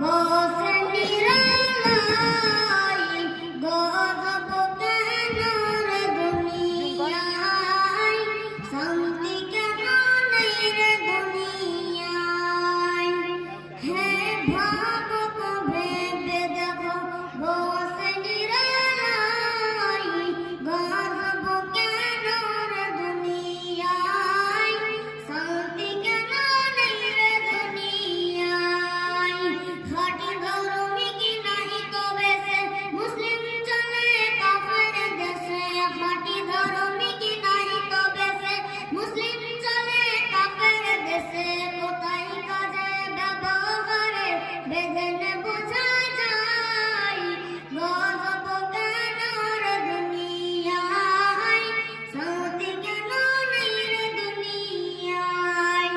বসে নিরালাই গজব কেন রে দুনিয়ায় শান্তি কেন নেই রে দুনিয়ায় হে ভাবক ভেবে দেখো বসে নিরালাই গজব কেন রে দুনিয়ায় শান্তি কেন নেই রে দুনিয়ায় খাঁটি ধর্মী কি নাহি তবে সে মুসলিম চলে কাফের দেশে খাঁটি ধর্মী কি নাহি তবে সে মুসলিম চলে কাফের দেশে কোথায় কাজে ব্যবহারে বেদেন বোঝা যায় গজব কেন রে দুনিয়ায় শান্তি কেন নেই রে দুনিয়ায়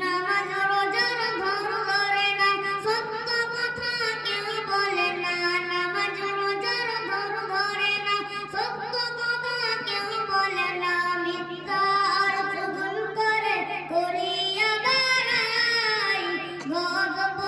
নামাজ রোজার ঘর ধরে না সত্য কথা কেউ বলে না নামাজ রোজার ঘর ধরে না সত্য কথা কেউ বলে না মিথ্যা আর চুগল করে করিয়া বেড়ায় গজব